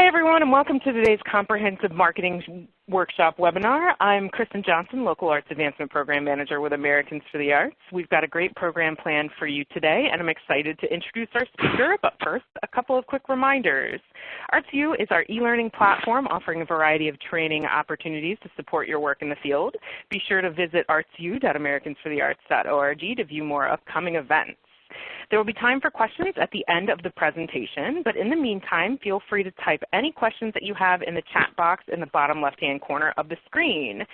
Hi, everyone, and welcome to today's Comprehensive Marketing Workshop webinar. I'm Kristen Johnson, Local Arts Advancement Program Manager with Americans for the Arts. We've got a great program planned for you today, and I'm excited to introduce our speaker. But first, a couple of quick reminders. ArtsU is our e-learning platform offering a variety of training opportunities to support your work in the field. Be sure to visit artsu.americansforthearts.org to view more upcoming events. There will be time for questions at the end of the presentation, but in the meantime, feel free to type any questions that you have in the chat box in the bottom left-hand corner of the screen.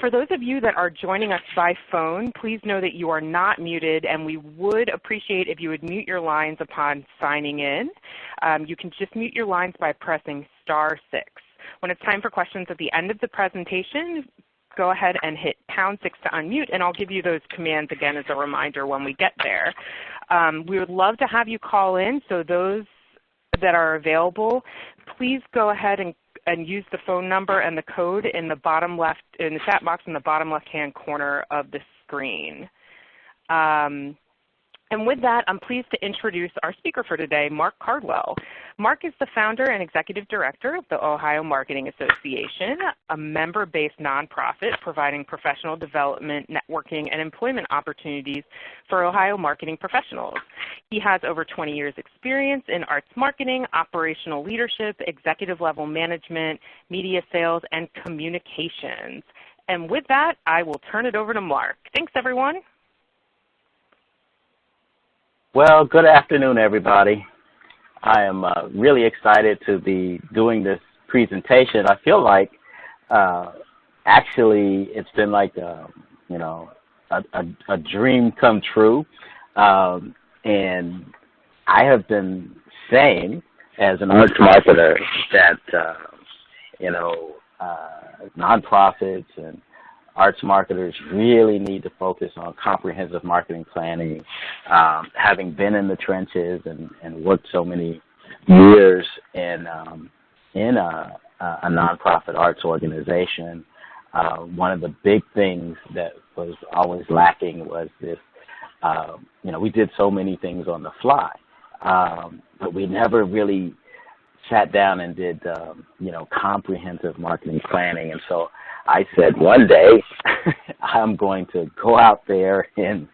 For those of you that are joining us by phone, please know that you are not muted, and we would appreciate if you would mute your lines upon signing in. You can just mute your lines by pressing *6. When it's time for questions at the end of the presentation, go ahead and hit #6 to unmute, and I'll give you those commands again as a reminder when we get there. We would love to have you call in, so those that are available, please go ahead and use the phone number and the code in the bottom left, in the chat box in the bottom left-hand corner of the screen. And with that, I'm pleased to introduce our speaker for today, Mark Cardwell. Mark is the founder and executive director of the Ohio Marketing Association, a member-based nonprofit providing professional development, networking, and employment opportunities for Ohio marketing professionals. He has over 20 years experience in arts marketing, operational leadership, executive level management, media sales, and communications. And with that, I will turn it over to Mark. Thanks, everyone. Well, good afternoon, everybody. I am really excited to be doing this presentation. I feel like actually it's been like a dream come true, and I have been saying as an arts marketer that nonprofits and arts marketers really need to focus on comprehensive marketing planning. Having been in the trenches and worked so many years in a nonprofit arts organization, one of the big things that was always lacking was this, we did so many things on the fly, but we never really sat down and did, comprehensive marketing planning. And so I said, one day I'm going to go out there and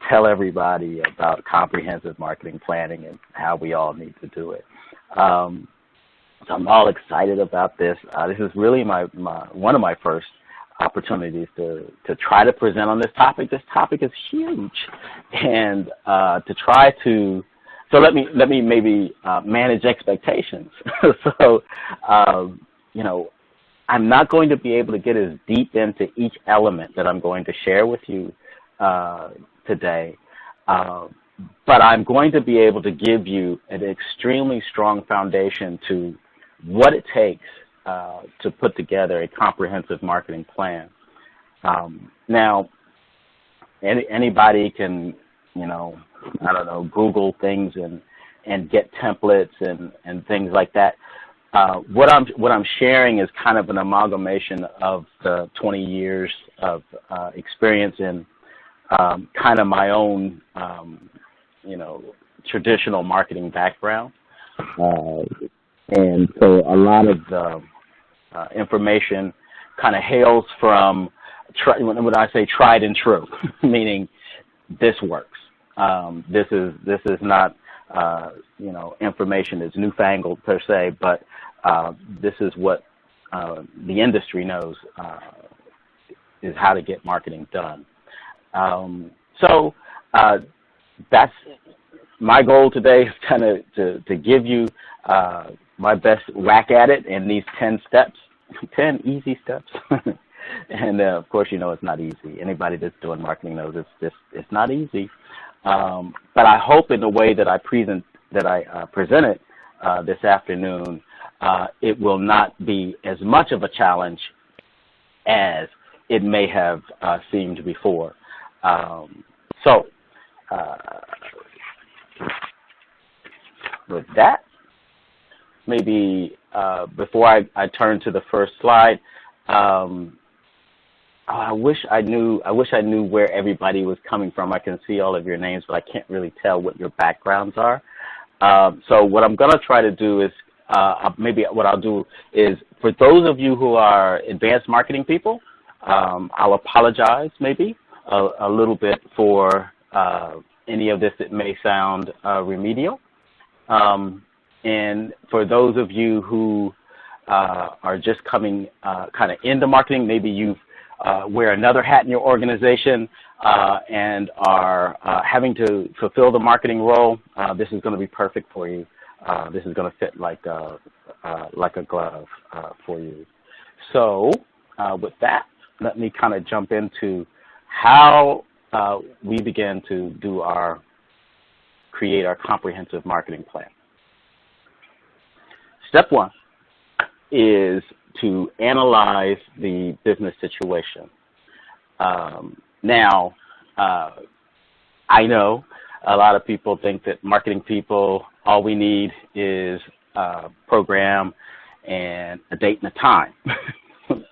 tell everybody about comprehensive marketing planning and how we all need to do it. So I'm all excited about this. This is really one of my first opportunities to try to present on this topic. This topic is huge, and to try to. So let me maybe manage expectations. So I'm not going to be able to get as deep into each element that I'm going to share with you today, but I'm going to be able to give you an extremely strong foundation to what it takes to put together a comprehensive marketing plan. Now, anybody can, Google things and get templates and things like that. What I'm sharing is kind of an amalgamation of the 20 years of experience in kind of my own, traditional marketing background. And so a lot of the information kind of hails from, when I say tried and true, meaning this works. This is not, information is newfangled per se, but this is what the industry knows is how to get marketing done. So that's my goal today, is kind of to give you my best whack at it in these 10 steps, 10 easy steps. And of course, it's not easy. Anybody that's doing marketing knows it's not easy. But I hope in the way that I present it this afternoon, it will not be as much of a challenge as it may have seemed before. With that, maybe before I turn to the first slide, I wish I knew where everybody was coming from. I can see all of your names, but I can't really tell what your backgrounds are. So what I'm going to try to do is, maybe what I'll do is, for those of you who are advanced marketing people, I'll apologize maybe a little bit for any of this that may sound remedial. And for those of you who are just coming kind of into marketing, maybe you wear another hat in your organization and are having to fulfill the marketing role, this is going to be perfect for you. This is going to fit like a glove for you. So with that, let me kind of jump into how we begin to create our comprehensive marketing plan. Step one is to analyze the business situation. Now, I know a lot of people think that marketing people, all we need is a program and a date and a time.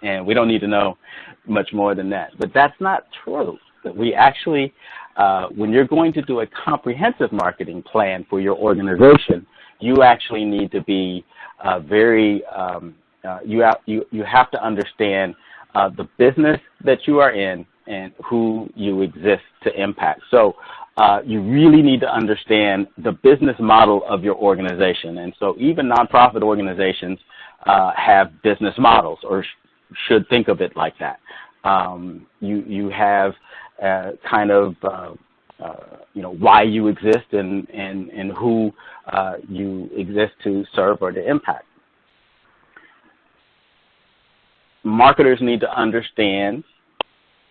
And we don't need to know much more than that. But that's not true. We actually, when you're going to do a comprehensive marketing plan for your organization, you actually need to be you have to understand the business that you are in and who you exist to impact. So you really need to understand the business model of your organization. And so even nonprofit organizations have business models, or should think of it like that. You have kind of why you exist and who you exist to serve or to impact. Marketers need to understand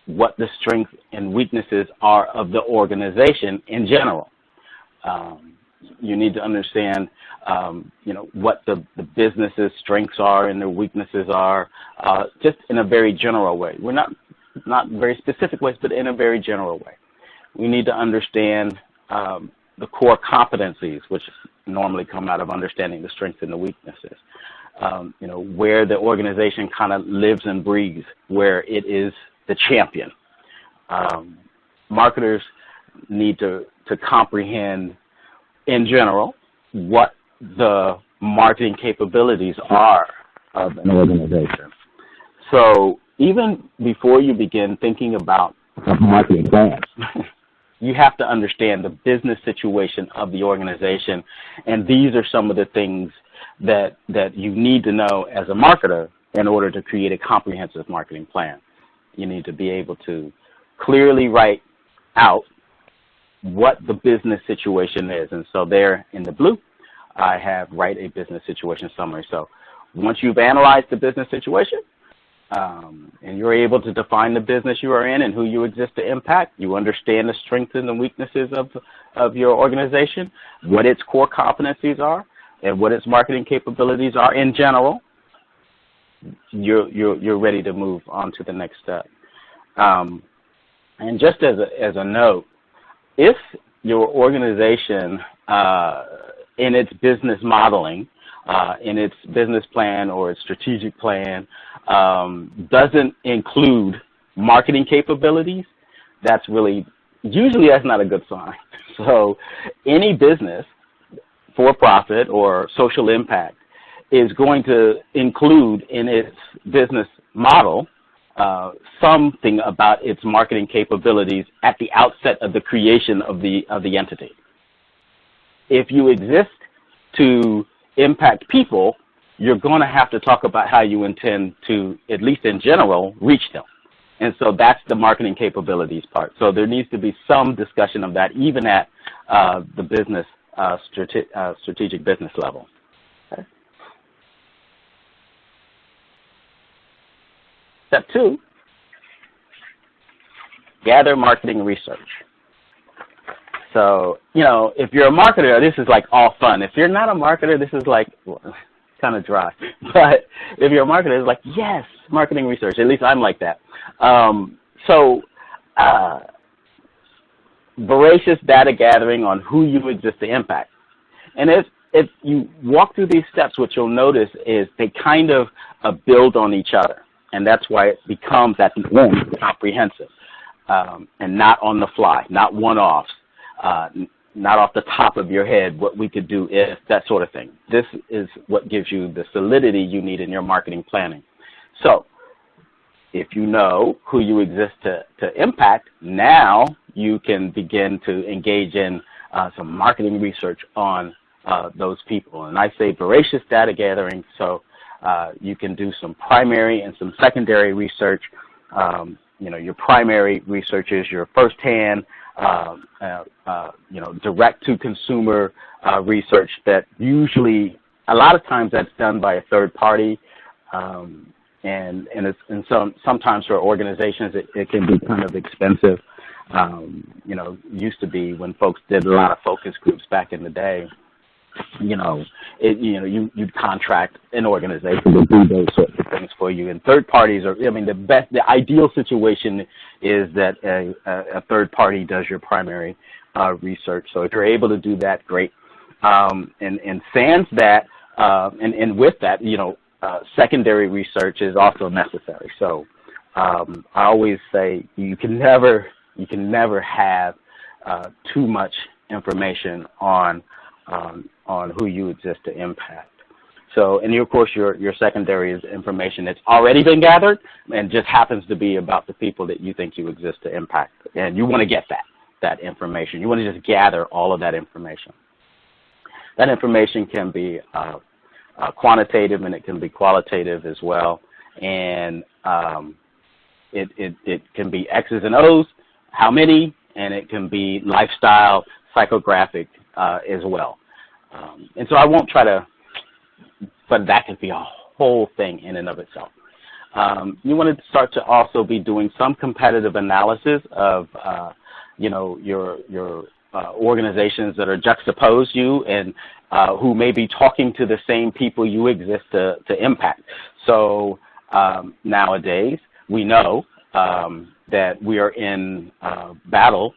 what the strengths and weaknesses are of the organization in general. You need to understand, what the business's strengths are and their weaknesses are, just in a very general way. We're not very specific ways, but in a very general way. We need to understand the core competencies, which normally come out of understanding the strengths and the weaknesses. Where the organization kind of lives and breathes, where it is the champion. Marketers need to comprehend, in general, what the marketing capabilities are of an organization. So even before you begin thinking about marketing plans, you have to understand the business situation of the organization, and these are some of the things that you need to know as a marketer in order to create a comprehensive marketing plan. You need to be able to clearly write out what the business situation is. And so there in the blue, I have write a business situation summary. So once you've analyzed the business situation, and you're able to define the business you are in and who you exist to impact, you understand the strengths and the weaknesses of your organization, what its core competencies are, and what its marketing capabilities are in general, you're ready to move on to the next step. And just as a note, if your organization in its business modeling, in its business plan or its strategic plan, doesn't include marketing capabilities, usually that's not a good sign. So any business, for-profit or social impact, is going to include in its business model something about its marketing capabilities at the outset of the creation of the entity. If you exist to impact people, you're going to have to talk about how you intend to, at least in general, reach them. And so that's the marketing capabilities part. So there needs to be some discussion of that, even at the business strategic business level. Okay. Step 2, gather marketing research. So, if you're a marketer, this is like all fun. If you're not a marketer, this is like kind of dry. But if you're a marketer, it's like, yes, marketing research. At least I'm like that. Voracious data gathering on who you exist to impact. And if you walk through these steps, what you'll notice is they kind of build on each other. And that's why it becomes, at the end, comprehensive and not on the fly, not one-offs. not off the top of your head what we could do if, that sort of thing. This is what gives you the solidity you need in your marketing planning. So if you know who you exist to impact, now you can begin to engage in some marketing research on those people. And I say voracious data gathering, so you can do some primary and some secondary research. Your primary research is your firsthand, direct-to-consumer research that usually, a lot of times that's done by a third party, and sometimes for organizations it can be kind of expensive. Used to be when folks did a lot of focus groups back in the day, you'd contract an organization to do those sorts of things for you. And third parties the ideal situation is that a third party does your primary research. So if you're able to do that, great. And sans that, and with that, secondary research is also necessary. So I always say you can never have too much information on who you exist to impact. So, and of course, your secondary is information that's already been gathered and just happens to be about the people that you think you exist to impact. And you want to get that information. You want to just gather all of that information. That information can be quantitative and it can be qualitative as well. And it can be X's and O's, how many, and it can be lifestyle, psychographic as well. And so I won't try to, but that could be a whole thing in and of itself. You want to start to also be doing some competitive analysis of, your organizations that are juxtaposed you and who may be talking to the same people you exist to impact. So nowadays we know that we are in battle,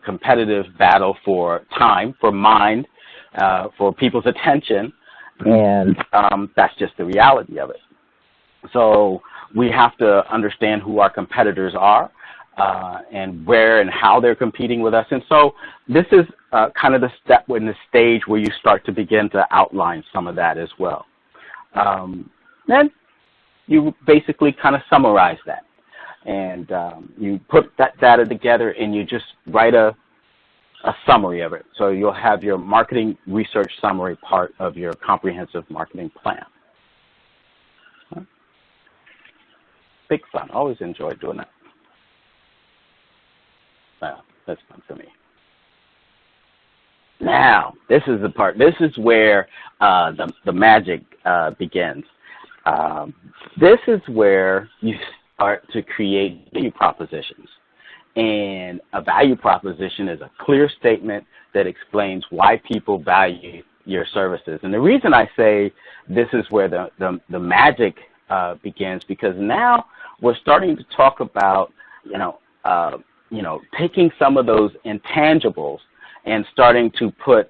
competitive battle for time, for mind, for people's attention, and that's just the reality of it. So we have to understand who our competitors are and where and how they're competing with us. And so this is kind of the step in the stage where you start to begin to outline some of that as well. Then you basically kind of summarize that. And you put that data together and you just write a summary of it. So you'll have your marketing research summary part of your comprehensive marketing plan. Big fun. Always enjoyed doing that. Well, that's fun for me. Now, this is the part. This is where the magic begins. This is where you start to create value propositions. And a value proposition is a clear statement that explains why people value your services. And the reason I say this is where the magic begins, because now we're starting to talk about, taking some of those intangibles and starting to put,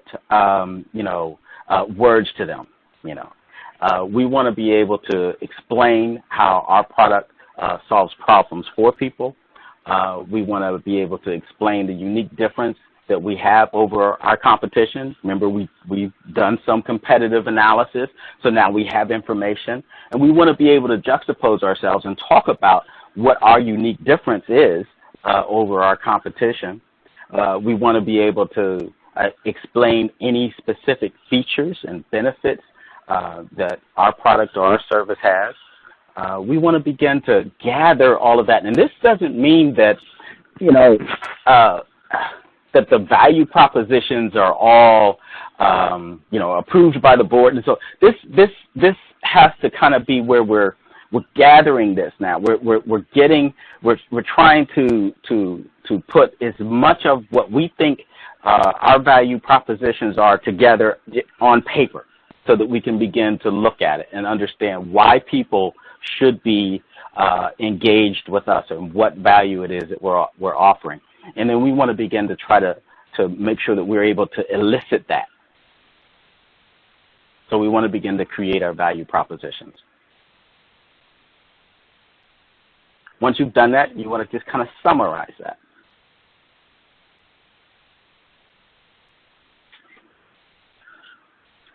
words to them. We want to be able to explain how our product solves problems for people. We want to be able to explain the unique difference that we have over our competition. Remember, we've done some competitive analysis, so now we have information. And we want to be able to juxtapose ourselves and talk about what our unique difference is over our competition. We want to be able to explain any specific features and benefits that our product or our service has. We want to begin to gather all of that. And this doesn't mean that, that the value propositions are all, approved by the board. And so this has to kind of be where we're gathering this now. We're trying to put as much of what we think our value propositions are together on paper, so that we can begin to look at it and understand why people should be engaged with us and what value it is that we're offering. And then we want to begin to try to make sure that we're able to elicit that. So we want to begin to create our value propositions. Once you've done that, you want to just kind of summarize that.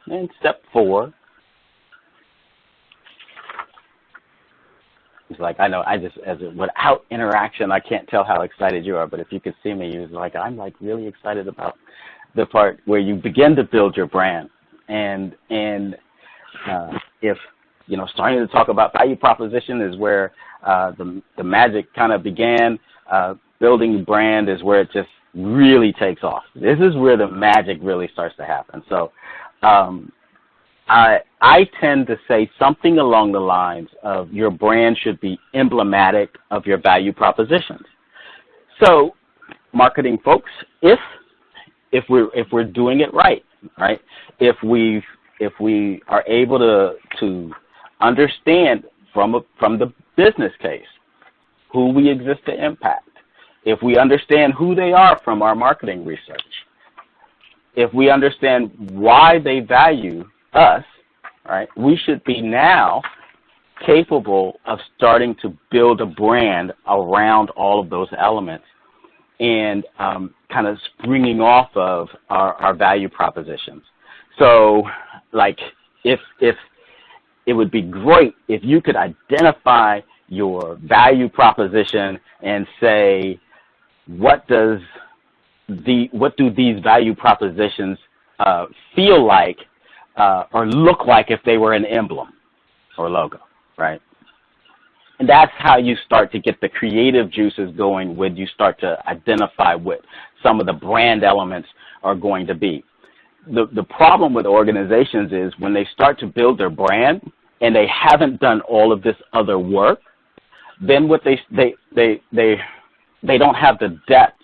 And step 4 is like, I know, without interaction, I can't tell how excited you are, but if you could see me, you're like, I'm like really excited about the part where you begin to build your brand. And if, starting to talk about value proposition is where the magic kind of began. Building brand is where it just really takes off. This is where the magic really starts to happen. So I tend to say something along the lines of your brand should be emblematic of your value propositions. So marketing folks, if we're doing it right, if we are able to understand from the business case who we exist to impact, if we understand who they are from our marketing research, if we understand why they value us, we should be now capable of starting to build a brand around all of those elements and kind of springing off of our value propositions. So, like, if it would be great if you could identify your value proposition and say, what do these value propositions feel like or look like if they were an emblem or logo, right? And that's how you start to get the creative juices going when you start to identify what some of the brand elements are going to be. The problem with organizations is when they start to build their brand and they haven't done all of this other work, then what they don't have the depth,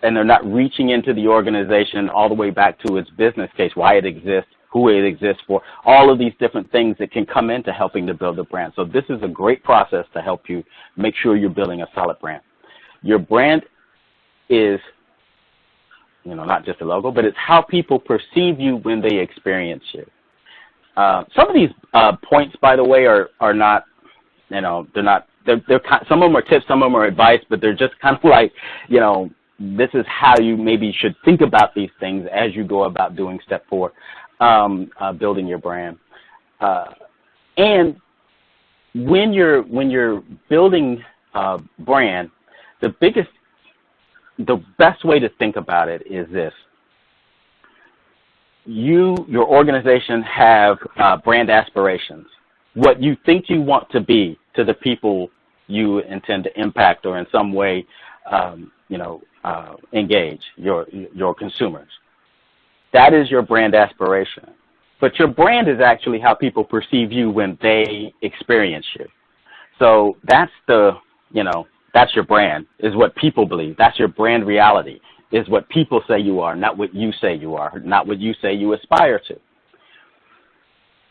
and they're not reaching into the organization all the way back to its business case, why it exists, who it exists for, all of these different things that can come into helping to build a brand. So this is a great process to help you make sure you're building a solid brand. Your brand is, not just a logo, but it's how people perceive you when they experience you. Some of these points, by the way, are not, they're some of them are tips, some of them are advice, but they're just kind of like, this is how you maybe should think about these things as you go about doing step 4, building your brand. And when you're building a brand, the best way to think about it is this. Your organization have brand aspirations, what you think you want to be to the people you intend to impact or in some way, engage your consumers. That is your brand aspiration. But your brand is actually how people perceive you when they experience you. So that's that's your brand, is what people believe. That's your brand reality, is what people say you are, not what you say you are, not what you say you aspire to.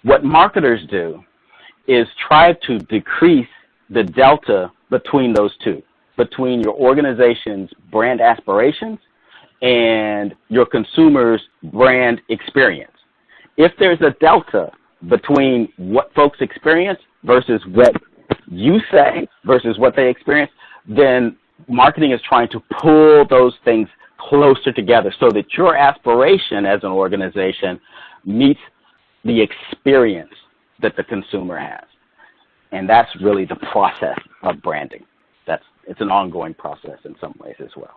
What marketers do is try to decrease the delta between those two, between your organization's brand aspirations and your consumer's brand experience. If there's a delta between what folks experience versus what you say versus what they experience, then marketing is trying to pull those things closer together so that your aspiration as an organization meets the experience that the consumer has. And that's really the process of branding. It's an ongoing process in some ways as well.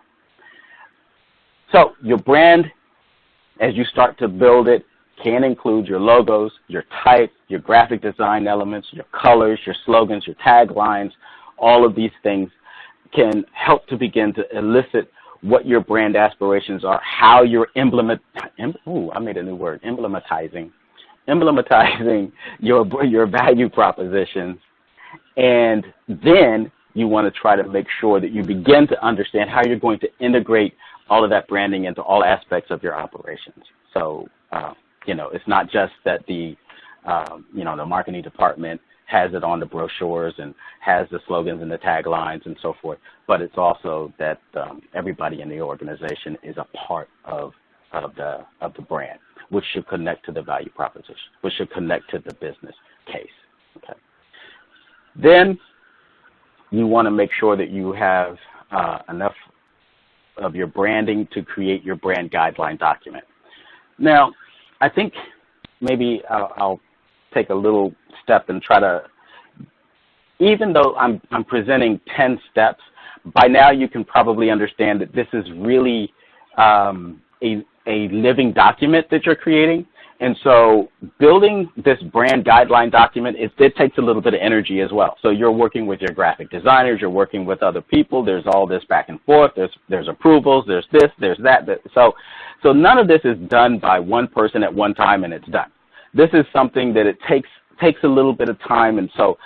So your brand, as you start to build it, can include your logos, your type, your graphic design elements, your colors, your slogans, your taglines. All of these things can help to begin to elicit what your brand aspirations are, how you're emblematizing your value propositions. And then you want to try to make sure that you begin to understand how you're going to integrate all of that branding into all aspects of your operations. So, it's not just that the marketing department has it on the brochures and has the slogans and the taglines and so forth, but it's also that everybody in the organization is a part of the brand, which should connect to the value proposition, which should connect to the business case. Okay. Then you want to make sure that you have enough of your branding to create your brand guideline document. Now, I think maybe I'll take a little step and try to, even though I'm presenting 10 steps, by now you can probably understand that this is really a living document that you're creating. And so building this brand guideline document, it takes a little bit of energy as well. So you're working with your graphic designers, you're working with other people, there's all this back and forth, there's approvals, there's this, there's that. So none of this is done by one person at one time and it's done. This is something that it takes a little bit of time. And so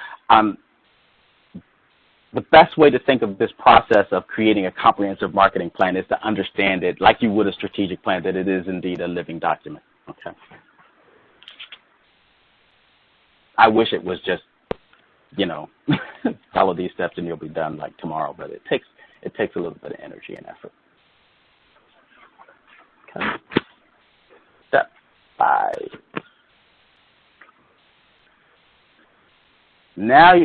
the best way to think of this process of creating a comprehensive marketing plan is to understand it like you would a strategic plan, that it is indeed a living document. Okay. I wish it was just, follow these steps and you'll be done like tomorrow, but it takes a little bit of energy and effort. Okay. Step 5. Now,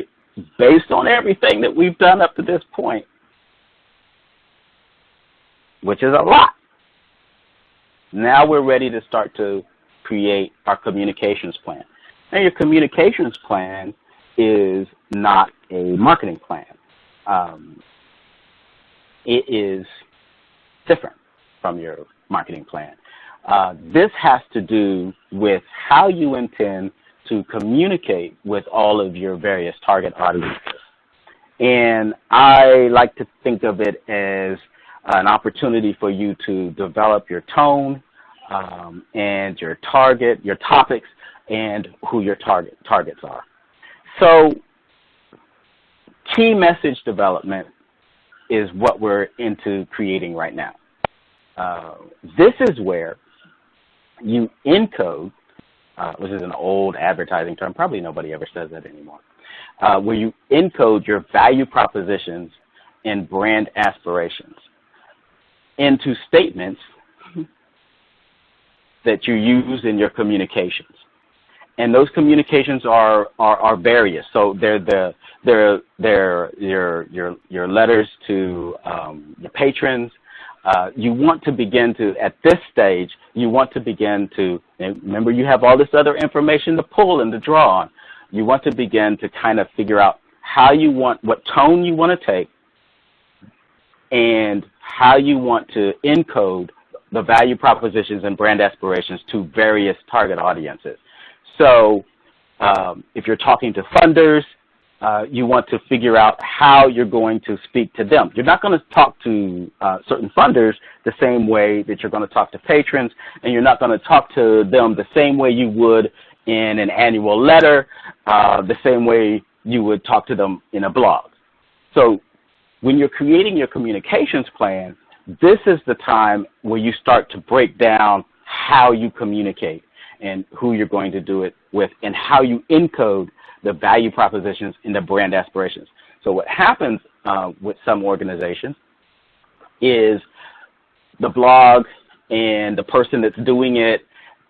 based on everything that we've done up to this point, which is a lot, now we're ready to start to create our communications plan. Now, your communications plan is not a marketing plan. It is different from your marketing plan. This has to do with how you intend to communicate with all of your various target audiences. And I like to think of it as an opportunity for you to develop your tone and your target, your topics, and who your targets are. So key message development is what we're into creating right now. This is where you encode, which is an old advertising term, probably nobody ever says that anymore, where you encode your value propositions and brand aspirations into statements that you use in your communications. And those communications are various. So they're your letters to your patrons. You want to begin to, at this stage, you want to begin to, remember you have all this other information to pull and to draw on. You want to begin to kind of figure out how you want, what tone you want to take, and how you want to encode the value propositions and brand aspirations to various target audiences. So if you're talking to funders, you want to figure out how you're going to speak to them. You're not going to talk to certain funders the same way that you're going to talk to patrons, and you're not going to talk to them the same way you would in an annual letter, the same way you would talk to them in a blog. So when you're creating your communications plan, this is the time where you start to break down how you communicate and who you're going to do it with and how you encode the value propositions and the brand aspirations. So what happens with some organizations is the blog and the person that's doing it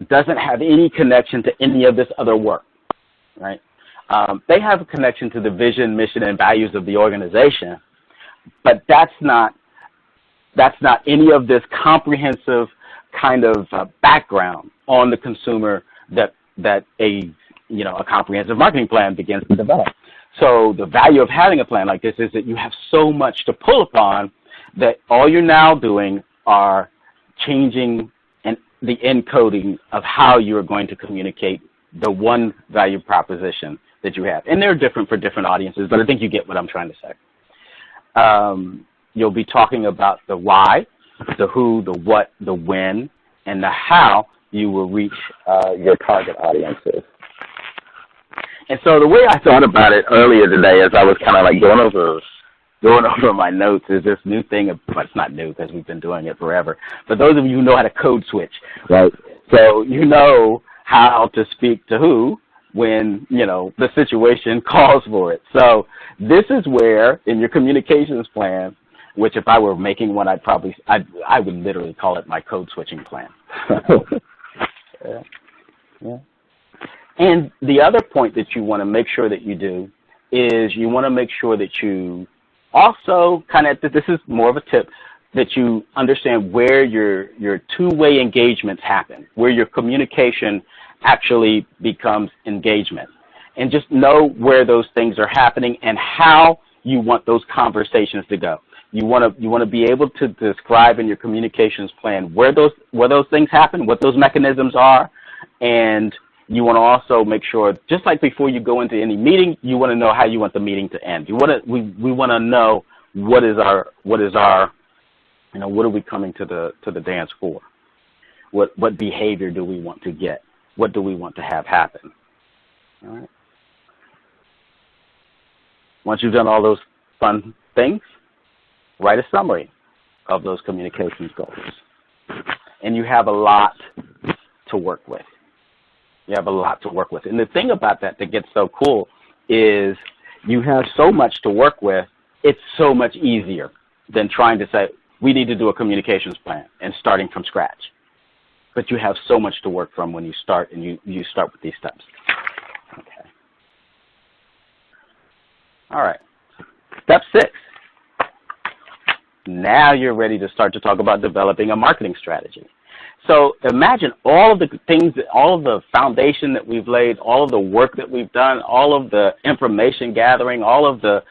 doesn't have any connection to any of this other work, right? They have a connection to the vision, mission, and values of the organization, but that's not any of this comprehensive kind of background on the consumer that a comprehensive marketing plan begins to develop. So the value of having a plan like this is that you have so much to pull upon that all you're now doing are changing the encoding of how you're going to communicate the one value proposition that you have. And they're different for different audiences, but I think you get what I'm trying to say. You'll be talking about the why, the who, the what, the when, and the how you will reach your target audiences. And so the way I thought about it earlier today as I was kind of like going over my notes is this new thing, but it's not new because we've been doing it forever, but those of you who know how to code switch, right? So you know how to speak to who when, the situation calls for it. So this is where in your communications plan, which if I were making one, I would literally call it my code switching plan. Yeah. And the other point that you want to make sure that you do is you want to make sure that you also this is more of a tip, that you understand where your two-way engagements happen, where your communication actually becomes engagement. And just know where those things are happening and how you want those conversations to go. You want to be able to describe in your communications plan where those things happen, what those mechanisms are, and you want to also make sure, just like before you go into any meeting, you want to know how you want the meeting to end. We want to know what are we coming to the dance for? What behavior do we want to get? What do we want to have happen? All right. Once you've done all those fun things, write a summary of those communications goals. And you have a lot to work with. You have a lot to work with. And the thing about that gets so cool is you have so much to work with, it's so much easier than trying to say, we need to do a communications plan and starting from scratch. But you have so much to work from when you start, and you start with these steps. Okay. All right. Step 6. Now you're ready to start to talk about developing a marketing strategy. So imagine all of the things, all of the foundation that we've laid, all of the work that we've done, all of the information gathering, all of the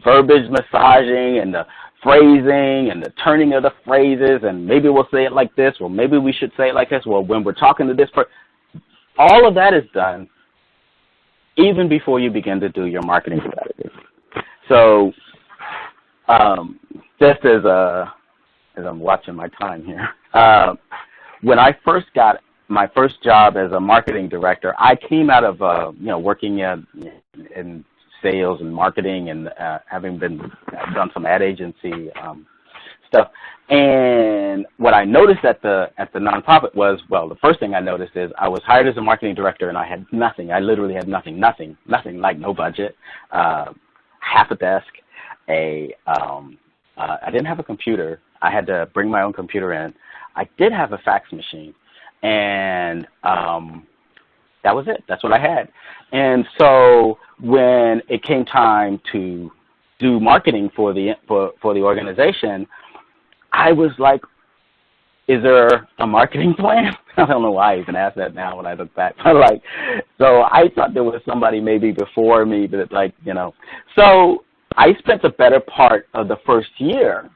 verbiage massaging and the phrasing and the turning of the phrases, and maybe we'll say it like this, or maybe we should say it like this, well, when we're talking to this person, all of that is done even before you begin to do your marketing strategy. So just as I'm watching my time here, when I first got my first job as a marketing director, I came out of working in sales and marketing and having done some ad agency stuff. And what I noticed at the nonprofit was, well, the first thing I noticed is I was hired as a marketing director and I had nothing. I literally had nothing, like no budget, half a desk, I didn't have a computer. I had to bring my own computer in. I did have a fax machine, and that was it. That's what I had. And so when it came time to do marketing for the organization, I was like, is there a marketing plan? I don't know why I even asked that now when I look back. But so I thought there was somebody maybe before me, but so I spent the better part of the first year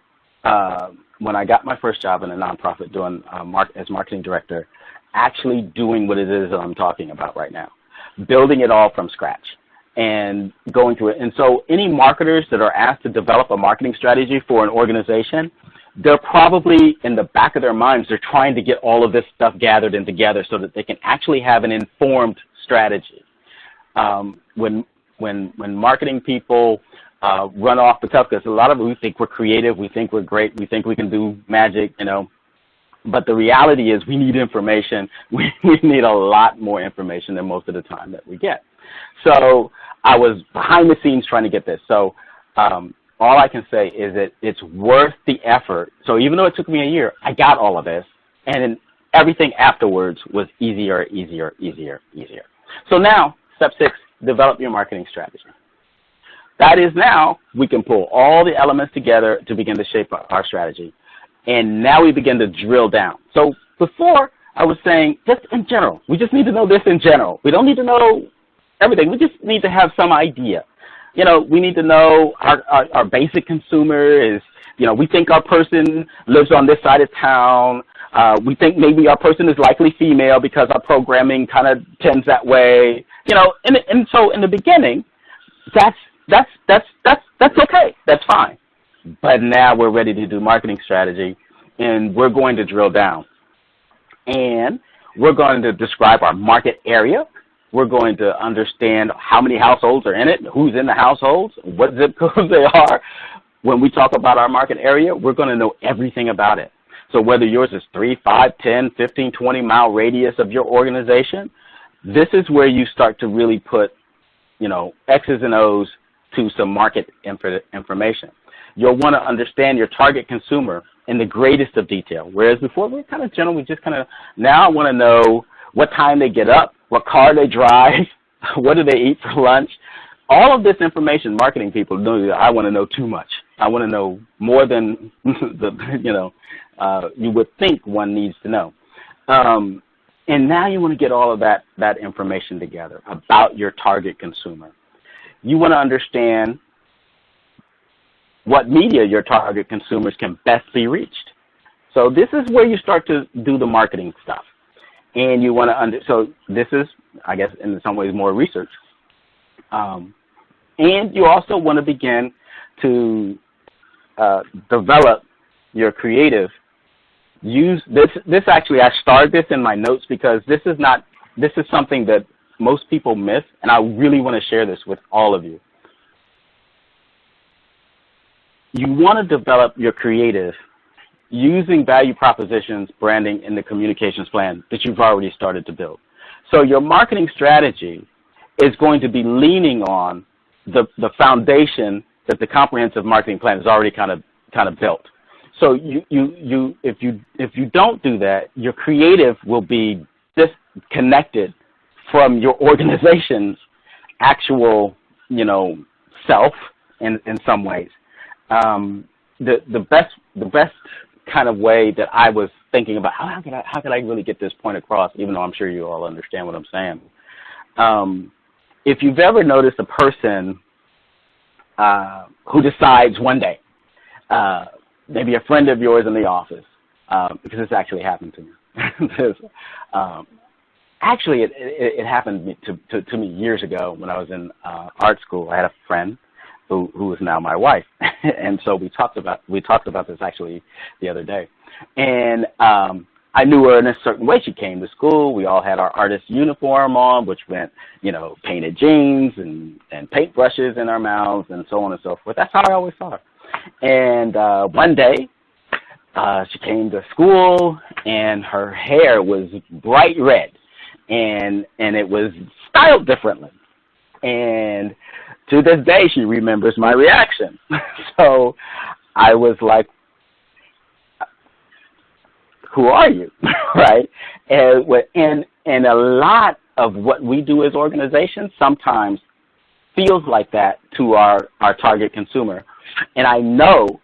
when I got my first job in a nonprofit doing as marketing director, actually doing what it is that I'm talking about right now, building it all from scratch and going through it. And so any marketers that are asked to develop a marketing strategy for an organization, they're probably in the back of their minds, they're trying to get all of this stuff gathered and together so that they can actually have an informed strategy. When marketing people run off the cuff, because a lot of it, we think we're creative, we think we're great, we think we can do magic, but the reality is we need information. We need a lot more information than most of the time that we get. So I was behind the scenes trying to get this. So all I can say is that it's worth the effort. So even though it took me a year, I got all of this, and then everything afterwards was easier. So now, step 6, develop your marketing strategy. That is, now we can pull all the elements together to begin to shape our strategy. And now we begin to drill down. So before, I was saying just in general. We just need to know this in general. We don't need to know everything. We just need to have some idea. We need to know our basic consumer is, we think our person lives on this side of town. We think maybe our person is likely female because our programming kind of tends that way. And so in the beginning, that's okay. That's fine. But now we're ready to do marketing strategy, and we're going to drill down. And we're going to describe our market area. We're going to understand how many households are in it, who's in the households, what zip codes they are. When we talk about our market area, we're going to know everything about it. So whether yours is 3, 5, 10, 15, 20-mile radius of your organization, this is where you start to really put, X's and O's to some market information. You'll want to understand your target consumer in the greatest of detail, whereas before we were kind of general, now I want to know what time they get up, what car they drive, what do they eat for lunch. All of this information, marketing people know that I want to know too much. I want to know more than you would think one needs to know. And now you want to get all of that information together about your target consumer. You want to understand what media your target consumers can best be reached. So this is where you start to do the marketing stuff. And you want to so this is, I guess, in some ways more research. And you also want to begin to develop your creative. Use this actually, I started this in my notes because this is something that most people miss, and I really want to share this with all of you. You want to develop your creative using value propositions, branding, and the communications plan that you've already started to build. So your marketing strategy is going to be leaning on the foundation that the comprehensive marketing plan has already kind of built. So if you don't do that, your creative will be disconnected from your organization's actual, self in some ways. The best kind of way that I was thinking about how could I really get this point across, even though I'm sure you all understand what I'm saying. If you've ever noticed a person who decides one day, maybe a friend of yours in the office, because this actually happened to me. Actually, it happened to me years ago when I was in art school. I had a friend who is now my wife, and so we talked about this actually the other day. And I knew her in a certain way. She came to school. We all had our artist uniform on, which meant painted jeans and paintbrushes in our mouths and so on and so forth. That's how I always saw her. And one day, she came to school, and her hair was bright red, and it was styled differently. And to this day, she remembers my reaction. So I was like, who are you, right? And a lot of what we do as organizations sometimes feels like that to our target consumer. And I know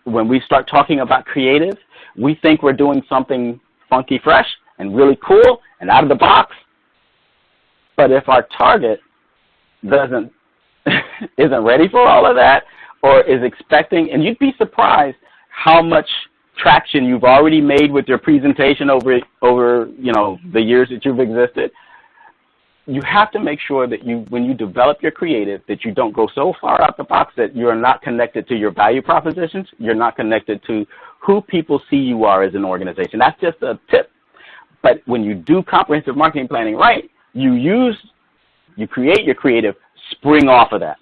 when we start talking about creative, we think we're doing something funky, fresh, and really cool and out of the box. But if our target isn't ready for all of that, or is expecting, and you'd be surprised how much traction you've already made with your presentation over the years that you've existed. You have to make sure that when you develop your creative, that you don't go so far out the box that you're not connected to your value propositions. You're not connected to who people see you are as an organization. That's just a tip. But when you do comprehensive marketing planning right, you create your creative, spring off of that.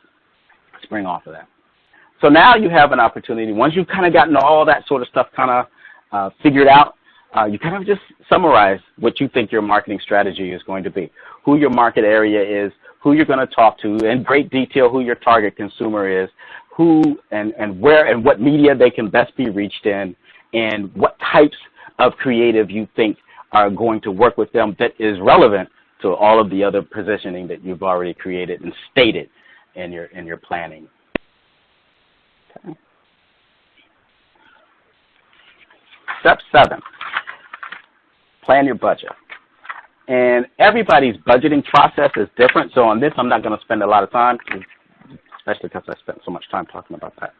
So now you have an opportunity. Once you've kind of gotten all that sort of stuff kind of figured out, you kind of just summarize what you think your marketing strategy is going to be, who your market area is, who you're going to talk to, in great detail who your target consumer is, who and where and what media they can best be reached in, and what types of creative you think are going to work with them that is relevant to all of the other positioning that you've already created and stated in your planning. Okay. Step 7, plan your budget. And everybody's budgeting process is different, so on this I'm not going to spend a lot of time, especially because I spent so much time talking about that.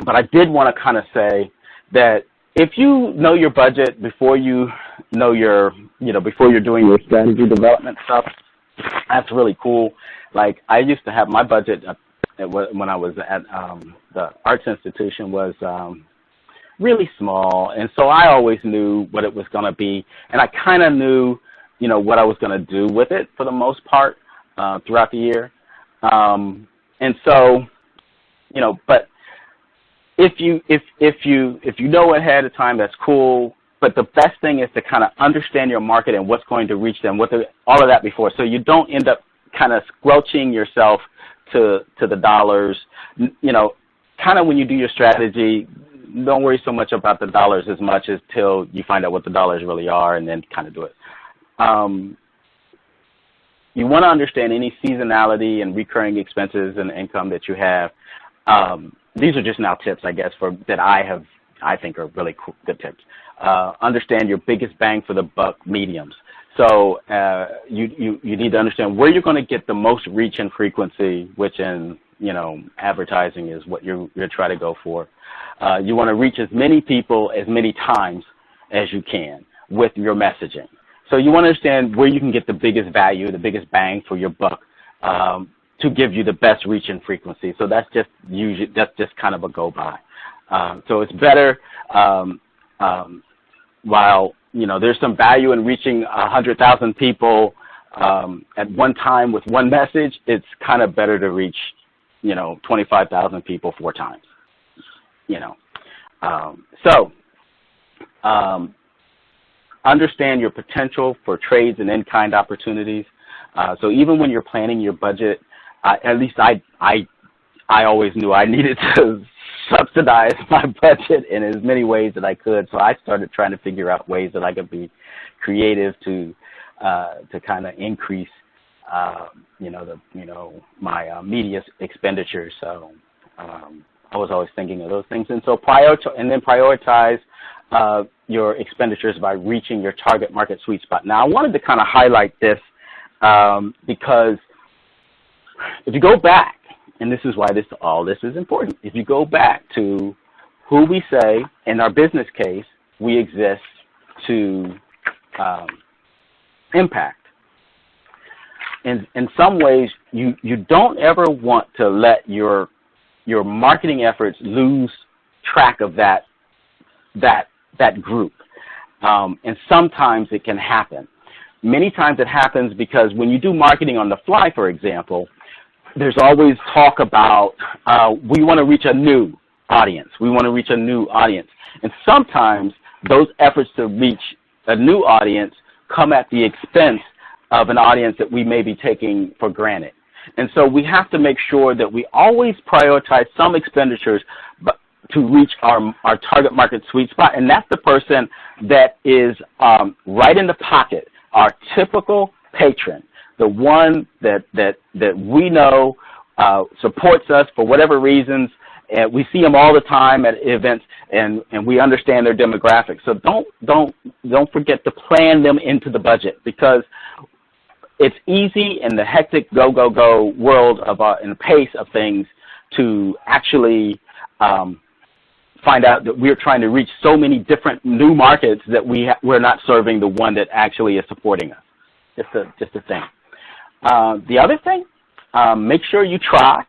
But I did want to kind of say that if you know your budget before you know before you're doing your strategy development stuff, that's really cool. Like, I used to have my budget when I was at the arts institution was really small, and so I always knew what it was going to be, and I kind of knew, what I was going to do with it for the most part throughout the year. And so, but if you know ahead of time, that's cool. But the best thing is to kind of understand your market and what's going to reach them, all of that before, so you don't end up kind of squelching yourself to the dollars. Kind of when you do your strategy, don't worry so much about the dollars as much as till you find out what the dollars really are, and then kind of do it. You want to understand any seasonality and recurring expenses and income that you have. These are just now tips, I guess, that I think are really cool, good tips. understand your biggest bang for the buck mediums. So you need to understand where you're going to get the most reach and frequency, which in advertising is what you're trying to go for. You want to reach as many people as many times as you can with your messaging. So you want to understand where you can get the biggest value, the biggest bang for your buck, to give you the best reach and frequency. So that's just kind of a go by. So it's better while there's some value in reaching 100,000 people at one time with one message. It's kind of better to reach 25,000 people 4 times. Understand your potential for trades and in-kind opportunities. So even when you're planning your budget, at least I always knew I needed to subsidize my budget in as many ways that I could. So I started trying to figure out ways that I could be creative to kind of increase, my media expenditures. So I was always thinking of those things, and so prioritize your expenditures by reaching your target market sweet spot. Now, I wanted to kind of highlight this because if you go back, and this is why all this is important, if you go back to who we say in our business case we exist to impact. In some ways, you don't ever want to let your marketing efforts lose track of that group. And sometimes it can happen. Many times it happens because when you do marketing on the fly, for example, there's always talk about we want to reach a new audience. We want to reach a new audience. And sometimes those efforts to reach a new audience come at the expense of an audience that we may be taking for granted. And so we have to make sure that we always prioritize some expenditures to reach our target market sweet spot, and that's the person that is right in the pocket, our typical patron, the one that we know supports us for whatever reasons. And we see them all the time at events, and we understand their demographics. So don't forget to plan them into the budget, because it's easy in the hectic go world of in the pace of things to actually find out that we're trying to reach so many different new markets that we're not serving the one that actually is supporting us. Just a thing. The other thing, make sure you try,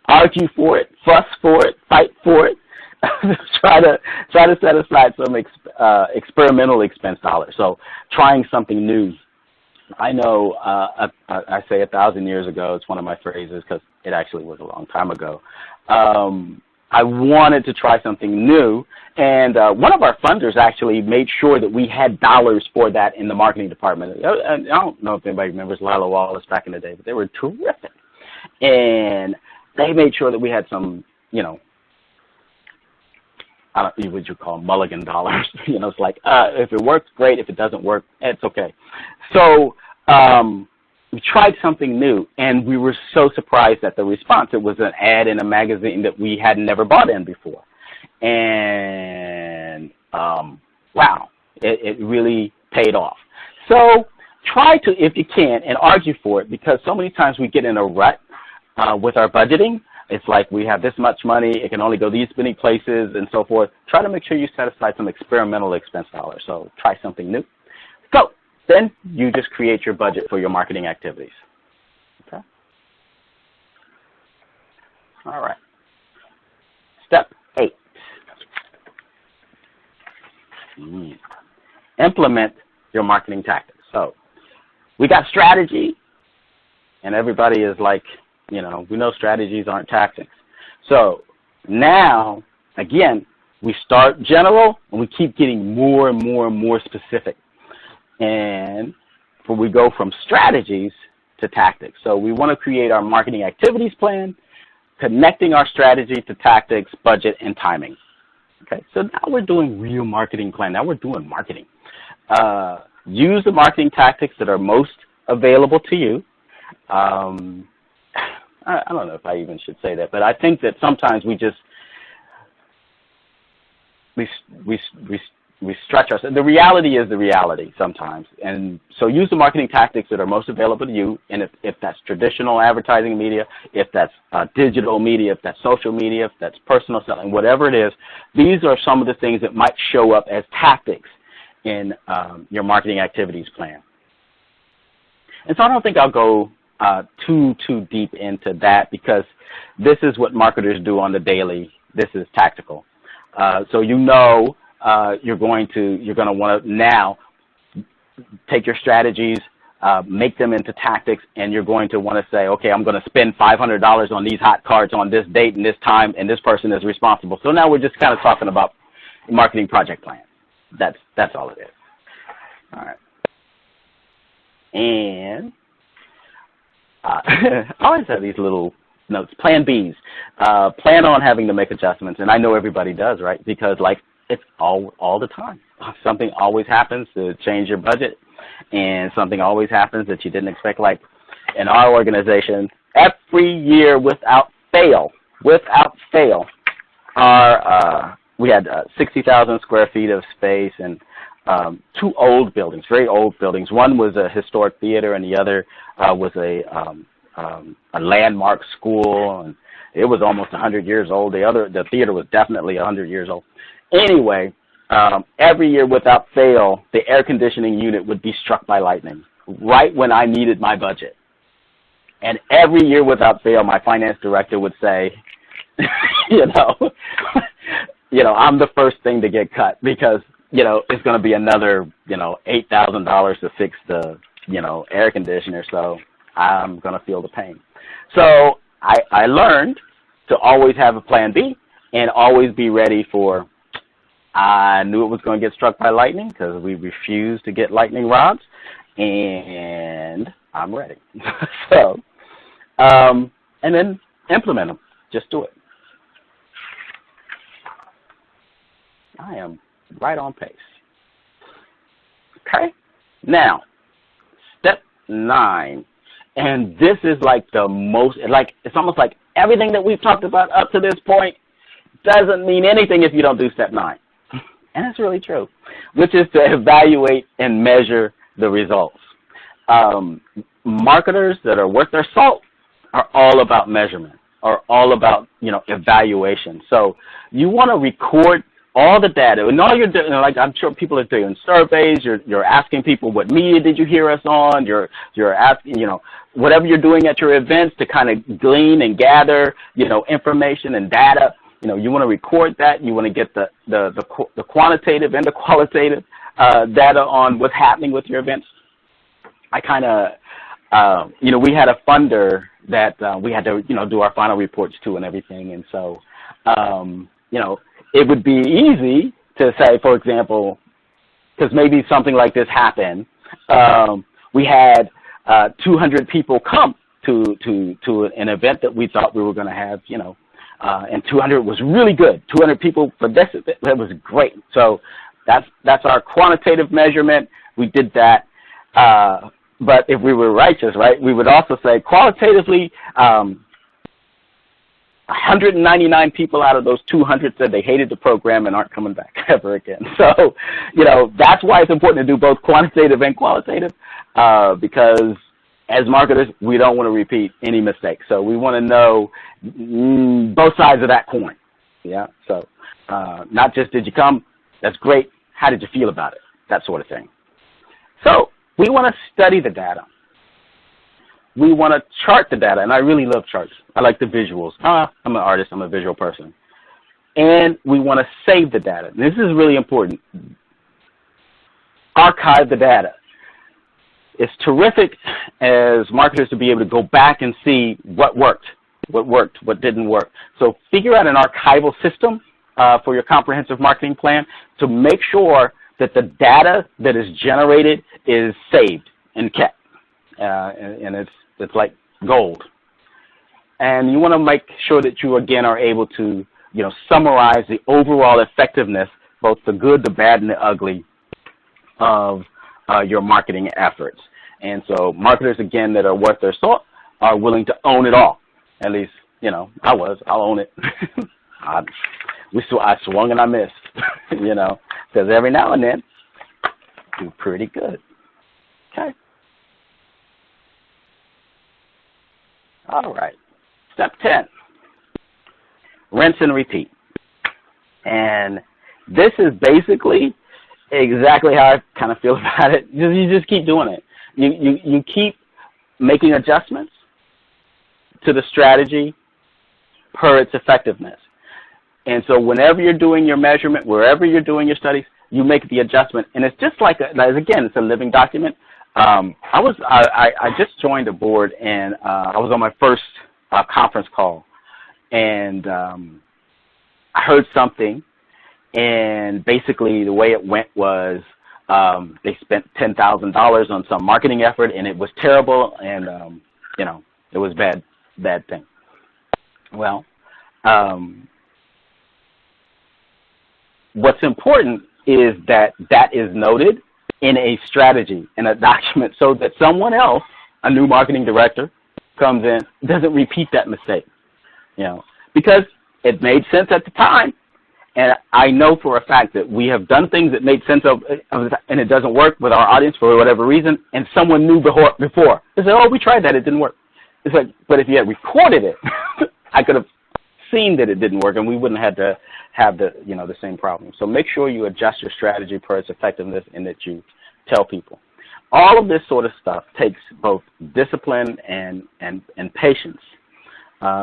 argue for it, fuss for it, fight for it. try to set aside some experimental expense dollars. So trying something new. I know I say 1,000 years ago. It's one of my phrases because it actually was a long time ago. I wanted to try something new, and one of our funders actually made sure that we had dollars for that in the marketing department. I don't know if anybody remembers Lila Wallace back in the day, but they were terrific. And they made sure that we had some, what you call mulligan dollars. It's like, if it works, great. If it doesn't work, it's okay. So we tried something new, and we were so surprised at the response. It was an ad in a magazine that we had never bought in before. And, wow, it really paid off. So try to, if you can, and argue for it, because so many times we get in a rut with our budgeting. It's like we have this much money, it can only go these many places, and so forth. Try to make sure you set aside some experimental expense dollars. So try something new. So then you just create your budget for your marketing activities. Okay? All right. Step 8. Implement your marketing tactics. So we got strategy, and everybody is like, we know strategies aren't tactics. So now, again, we start general, and we keep getting more and more and more specific. And we go from strategies to tactics. So we want to create our marketing activities plan, connecting our strategy to tactics, budget, and timing. Okay, so now we're doing real marketing plan. Now we're doing marketing. Use the marketing tactics that are most available to you. I don't know if I even should say that, but I think that sometimes we we stretch ourselves. The reality is the reality sometimes. And so use the marketing tactics that are most available to you. And if that's traditional advertising media, if that's digital media, if that's social media, if that's personal selling, whatever it is, these are some of the things that might show up as tactics in your marketing activities plan. And so I don't think I'll go too deep into that, because this is what marketers do on the daily. This is tactical. So you know you're going to want to now take your strategies, make them into tactics, and you're going to want to say, okay, I'm going to spend $500 on these hot cards on this date and this time, and this person is responsible. So now we're just kind of talking about marketing project plans. That's all it is. All right. And I always have these little notes. Plan Bs. Plan on having to make adjustments, and I know everybody does, right? Because it's all the time. Something always happens to change your budget, and something always happens that you didn't expect. Like in our organization, every year without fail, we had 60,000 square feet of space, and two old buildings, very old buildings. One was a historic theater, and the other was a landmark school, and it was almost 100 years old. The theater was definitely 100 years old. Anyway, every year without fail, the air conditioning unit would be struck by lightning right when I needed my budget. And every year without fail, my finance director would say, I'm the first thing to get cut, because it's going to be another, $8,000 to fix the, air conditioner, so I'm going to feel the pain. So I learned to always have a plan B and always be ready for, I knew it was going to get struck by lightning because we refused to get lightning rods, and I'm ready. So, and then implement them. Just do it. I am right on pace. Okay? Now, step 9. And this is the most, it's almost like everything that we've talked about up to this point doesn't mean anything if you don't do step 9. And it's really true, which is to evaluate and measure the results. Marketers that are worth their salt are all about measurement, are all about, evaluation. So you want to record all the data, and all you're doing, I'm sure people are doing surveys, you're asking people, what media did you hear us on, you're asking, whatever you're doing at your events to kind of glean and gather, information and data. You want to record that. You want to get the quantitative and the qualitative data on what's happening with your events. I kind of, we had a funder that we had to, do our final reports to and everything. And so, it would be easy to say, for example, because maybe something like this happened, we had 200 people come to an event that we thought we were going to have, and 200 was really good. 200 people for this, that was great. So that's our quantitative measurement. We did that. But if we were righteous, right, we would also say qualitatively, 199 people out of those 200 said they hated the program and aren't coming back ever again. So, that's why it's important to do both quantitative and qualitative, because as marketers, we don't want to repeat any mistakes. So we want to know both sides of that coin. Yeah. So not just did you come, that's great. How did you feel about it? That sort of thing. So we want to study the data. We want to chart the data, and I really love charts. I like the visuals. I'm an artist. I'm a visual person. And we want to save the data. And this is really important. Archive the data. It's terrific as marketers to be able to go back and see what worked, what didn't work. So figure out an archival system for your comprehensive marketing plan to make sure that the data that is generated is saved and kept. And it's like gold. And you want to make sure that you, again, are able to, summarize the overall effectiveness, both the good, the bad, and the ugly of your marketing efforts. And so marketers, again, that are worth their salt are willing to own it all. At least, I'll own it. I swung and I missed, you know, because every now and then, do pretty good. Okay. All right. Step 10, rinse and repeat. And this is basically exactly how I kind of feel about it. You just keep doing it. You keep making adjustments to the strategy per its effectiveness. And so whenever you're doing your measurement, wherever you're doing your studies, you make the adjustment. And it's just like, again, it's a living document. I just joined a board, and I was on my first conference call, and I heard something, and basically the way it went was they spent $10,000 on some marketing effort, and it was terrible, and you know, it was bad thing. Well, what's important is that is noted in a strategy, in a document, so that someone else, a new marketing director, comes in, doesn't repeat that mistake, you know, because it made sense at the time, and I know for a fact that we have done things that made sense of and it doesn't work with our audience for whatever reason, and someone knew before. They said, oh, we tried that, it didn't work. It's like, but if you had recorded it, I could have seen that it didn't work, and we wouldn't have to have the same problem. So make sure you adjust your strategy per its effectiveness, and that you tell people. All of this sort of stuff takes both discipline and patience,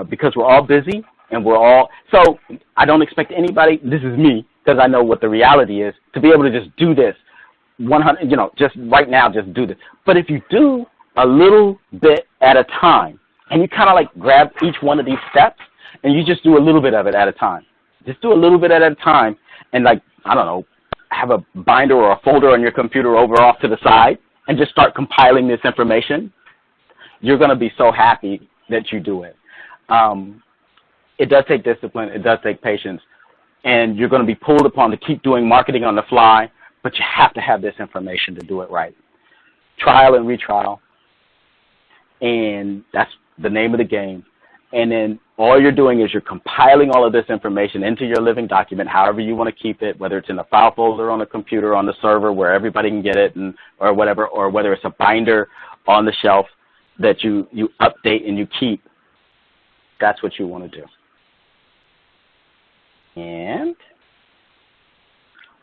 because we're all busy, and so I don't expect anybody, this is me, because I know what the reality is, to be able to just do this 100, just right now, just do this. But if you do a little bit at a time, and you kind of like grab each one of these steps, and you just do a little bit of it at a time. Just do a little bit at a time, and like, I don't know, have a binder or a folder on your computer over off to the side, and just start compiling this information. You're going to be so happy that you do it. It does take discipline. It does take patience. And you're going to be pulled upon to keep doing marketing on the fly, but you have to have this information to do it right. Trial and retrial, and that's the name of the game. And then all you're doing is you're compiling all of this information into your living document, however you want to keep it, whether it's in a file folder on a computer, on the server, where everybody can get it, or whatever, or whether it's a binder on the shelf that you update and you keep. That's what you want to do. And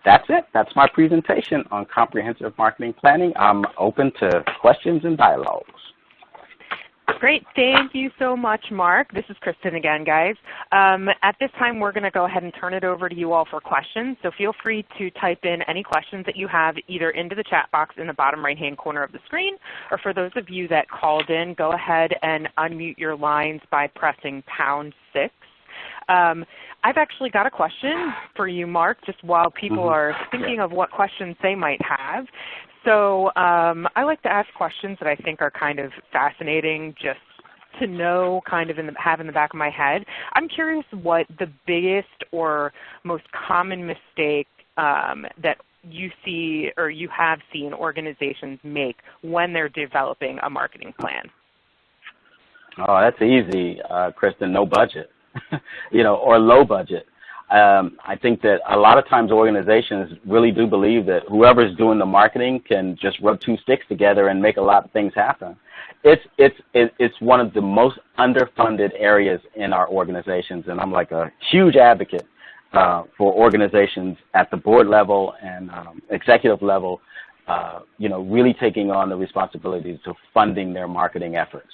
that's it. That's my presentation on comprehensive marketing planning. I'm open to questions and dialogues. Great. Thank you so much, Mark. This is Kristen again, guys. At this time, we're going to go ahead and turn it over to you all for questions. So feel free to type in any questions that you have either into the chat box in the bottom right-hand corner of the screen, or for those of you that called in, go ahead and unmute your lines by pressing #6. I've actually got a question for you, Mark, just while people are thinking of what questions they might have. So I like to ask questions that I think are kind of fascinating, just to know, kind of have in the back of my head. I'm curious what the biggest or most common mistake that you see or you have seen organizations make when they're developing a marketing plan. Oh, that's easy, Kristen. No budget, or low budget. I think that a lot of times organizations really do believe that whoever's doing the marketing can just rub two sticks together and make a lot of things happen. It's one of the most underfunded areas in our organizations, and I'm like a huge advocate for organizations at the board level and executive level, really taking on the responsibilities of funding their marketing efforts,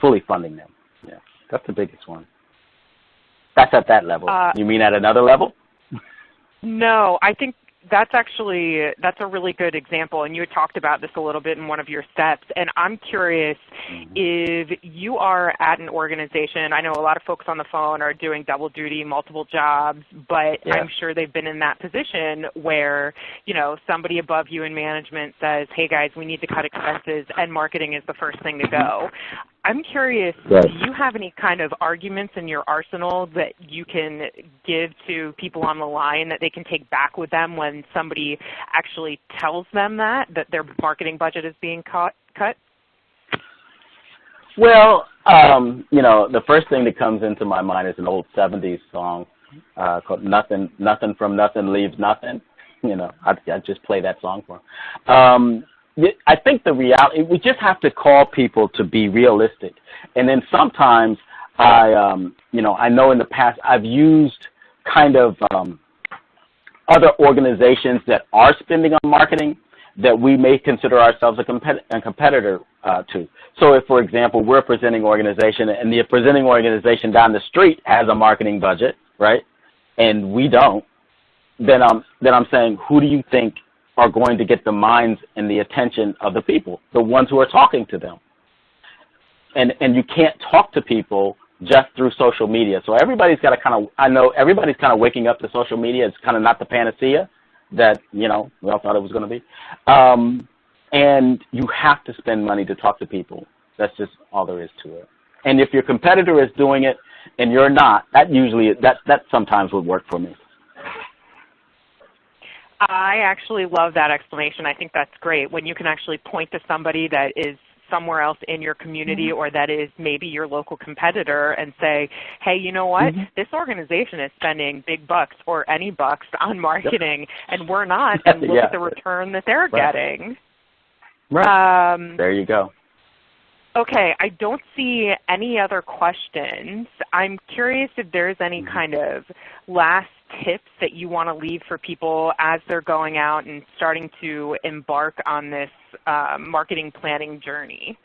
fully funding them. Yeah, that's the biggest one. That's at that level. You mean at another level? No, I think that's a really good example, and you had talked about this a little bit in one of your steps, and I'm curious if you are at an organization. I know a lot of folks on the phone are doing double duty, multiple jobs, but I'm sure they've been in that position where, somebody above you in management says, hey guys, we need to cut expenses, and marketing is the first thing to go. I'm curious, do you have any kind of arguments in your arsenal that you can give to people on the line that they can take back with them when somebody actually tells them that their marketing budget is being cut? Well, the first thing that comes into my mind is an old 70s song called "Nothing from Nothing Leaves Nothing." You know, I just play that song for them. I think the reality, we just have to call people to be realistic. And then sometimes I know in the past I've used kind of other organizations that are spending on marketing that we may consider ourselves a competitor to. So if, for example, we're a presenting organization and the presenting organization down the street has a marketing budget, right, and we don't, then I'm saying, who do you think are going to get the minds and the attention of the people, the ones who are talking to them? And you can't talk to people just through social media. So everybody's got to I know everybody's kind of waking up to social media. It's kind of not the panacea that, we all thought it was going to be. And you have to spend money to talk to people. That's just all there is to it. And if your competitor is doing it and you're not, that sometimes would work for me. I actually love that explanation. I think that's great when you can actually point to somebody that is somewhere else in your community or that is maybe your local competitor and say, hey, you know what? This organization is spending big bucks or any bucks on marketing and we're not, and look at the return that they're getting. Right. There you go. Okay, I don't see any other questions. I'm curious if there's any kind of last tips that you want to leave for people as they're going out and starting to embark on this marketing planning journey.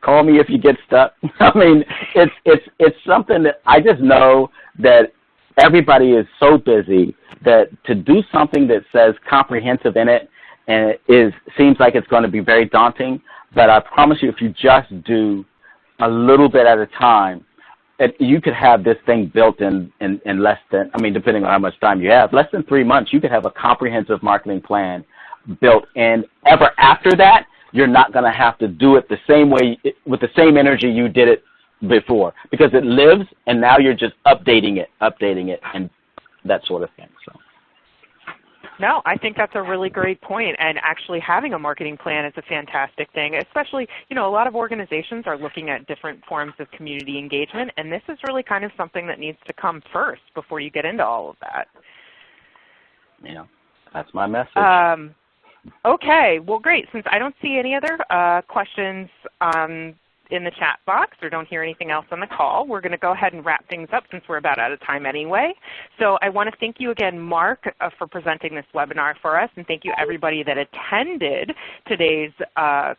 Call me if you get stuck. I mean, it's something that I just know that everybody is so busy that to do something that says comprehensive in it and seems like it's going to be very daunting. But I promise you, if you just do a little bit at a time, you could have this thing built in less than, depending on how much time you have, less than 3 months, you could have a comprehensive marketing plan built. And ever after that, you're not going to have to do it the same way, with the same energy you did it before, because it lives, and now you're just updating it, and that sort of thing. So. No, I think that's a really great point, and actually having a marketing plan is a fantastic thing, especially, a lot of organizations are looking at different forms of community engagement, and this is really kind of something that needs to come first before you get into all of that. Yeah, that's my message. Okay, well, great. Since I don't see any other questions in the chat box or don't hear anything else on the call, we're going to go ahead and wrap things up since we're about out of time anyway. So I want to thank you again, Mark, for presenting this webinar for us, and thank you everybody that attended today's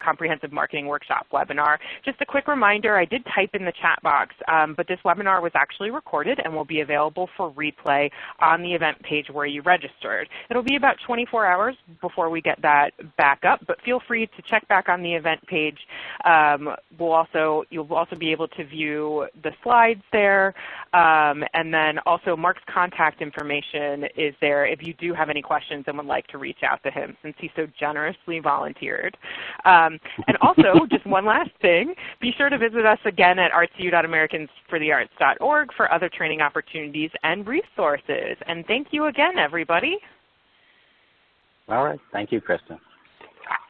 Comprehensive Marketing Workshop webinar. Just a quick reminder, I did type in the chat box, but this webinar was actually recorded and will be available for replay on the event page where you registered. It'll be about 24 hours before we get that back up, but feel free to check back on the event page. You'll also be able to view the slides there, and then also Mark's contact information is there if you do have any questions and would like to reach out to him, since he so generously volunteered. And also, just one last thing, be sure to visit us again at artsu.americansforthearts.org for other training opportunities and resources. And thank you again, everybody. All right. Thank you, Kristen.